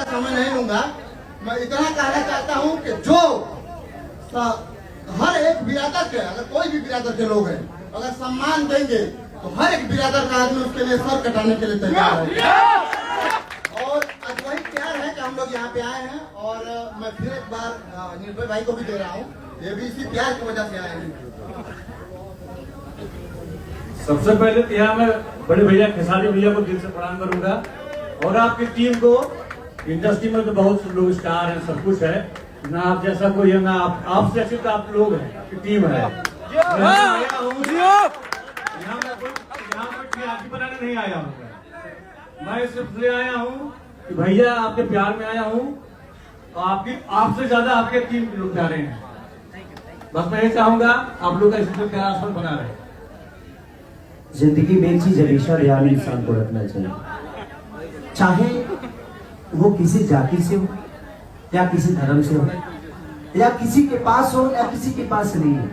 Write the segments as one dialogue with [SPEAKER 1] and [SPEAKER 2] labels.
[SPEAKER 1] समय नहीं लूंगा। मैं इतना कहना चाहता हूँ कि जो हर एक बिरादर के, अगर कोई भी बिरादर के लोग हैं, अगर सम्मान देंगे तो हर एक बिरादर का आदमी उसके लिए सर कटाने के लिए तैयार है। और आज वही प्यार है कि हम लोग यहाँ पे आए हैं। और मैं फिर एक बार निर्भय भाई को भी दे रहा हूँ, ये भी इसी प्यार की वजह से आए हैं।
[SPEAKER 2] सबसे पहले तो यहाँ मैं बड़े भैया खेसारी भैया को दिल से प्रणाम करूंगा और आपकी टीम को। इंडस्ट्री में तो बहुत लोग स्टार हैं, सब कुछ है ना, आप जैसा कोई है ना, आपसे अच्छे तो आप लोग हैं, आपकी टीम है। यहाँ मैं टीआरपी बनाने नहीं आया हूँ, मैं सिर्फ इसलिए आया हूँ कि भैया आपके प्यार में आया हूँ और आपसे ज्यादा आपके टीम के लोग प्यारे हैं। बस मैं ये चाहूंगा आप लोग का इसी प्यार आसमान बना रहे।
[SPEAKER 3] जिंदगी में एक चीज हमेशा ध्यान इंसान को रखना चाहिए, चाहे वो किसी जाति से हो या किसी धर्म से हो या किसी के पास हो या किसी के पास नहीं हो,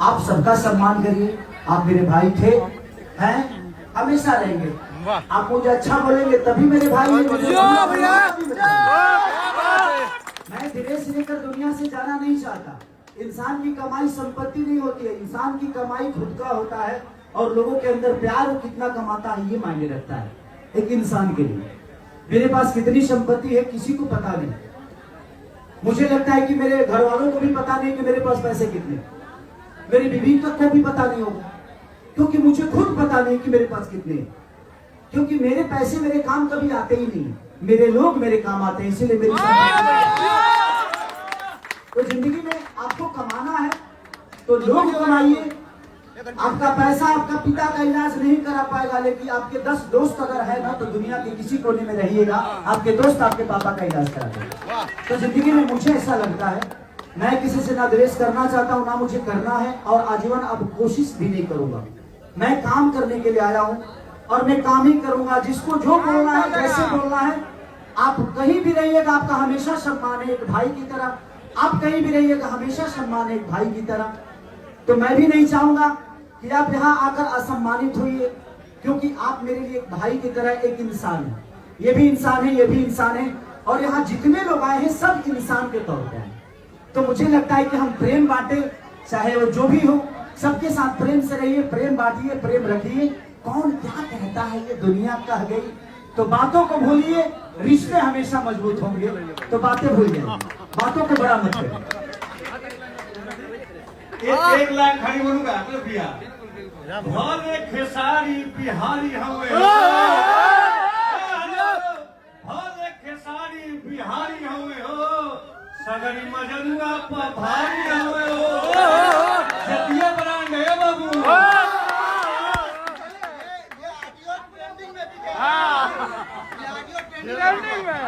[SPEAKER 3] आप सबका सम्मान करिए। आप मेरे भाई थे, हैं, हमेशा रहेंगे। आप मुझे अच्छा बोलेंगे तभी मेरे भाई हैं। मैं धीरे से लेकर दुनिया से जाना नहीं चाहता। इंसान की कमाई संपत्ति नहीं होती है, इंसान की कमाई खुद का होता है और लोगों के अंदर प्यार वो कितना कमाता है ये मायने रखता है एक इंसान के लिए। मेरे पास कितनी संपत्ति है किसी को पता नहीं। मुझे लगता है कि मेरे घर वालों को भी पता नहीं कि मेरे पास पैसे कितने, मेरी बीवी तक को भी पता नहीं होगा, क्योंकि मुझे खुद पता नहीं कि मेरे पास कितने, क्योंकि मेरे पैसे मेरे काम कभी आते ही नहीं, मेरे लोग मेरे काम आते हैं, इसीलिए मेरी तो जिंदगी में आपको कमाना है तो लोग कमाइए। आपका पैसा आपका पिता का इलाज नहीं करा पाएगा, लेकिन आपके 10 दोस्त अगर है ना तो दुनिया के किसी कोने में रहिएगा, आपके दोस्त आपके पापा का इलाज करा देगा। तो जिंदगी में मुझे ऐसा लगता है, मैं किसी से ना द्वेष करना चाहता हूँ ना मुझे करना है, और आजीवन अब कोशिश भी नहीं करूंगा। मैं काम करने के लिए आया हूँ और मैं काम ही करूंगा। जिसको जो बोलना है कैसे बोलना है, आप कहीं भी रहिएगा आपका हमेशा सम्मान है एक भाई की तरह। आप कहीं भी रहिएगा हमेशा सम्मान है एक भाई की तरह। तो मैं भी नहीं चाहूंगा कि आप यहाँ आकर असम्मानित होइए, क्योंकि आप मेरे लिए एक भाई की तरह एक इंसान है। ये भी इंसान है, ये भी इंसान है, और यहाँ जितने लोग आए हैं सब इंसान के तौर पे आए। तो मुझे लगता है कि हम प्रेम बांटे, चाहे वो जो भी हो, सबके साथ प्रेम से रहिए, प्रेम बांटिए, प्रेम रखिए। कौन क्या कहता है ये दुनिया कह गई, तो बातों को भूलिए, रिश्ते हमेशा मजबूत होंगे। तो बातें भूल जाइए, बातों को बड़ा मत करिए।
[SPEAKER 2] एक लाइन खड़ी बोलूंगा तो भैया, भले खेसारी बिहारी हमें, भले खेसारी बिहारी हमें हो, सगरी मजनुआ भारी हमें हो, जतिया बना गए बाबू।
[SPEAKER 4] ट्रेंडिंग में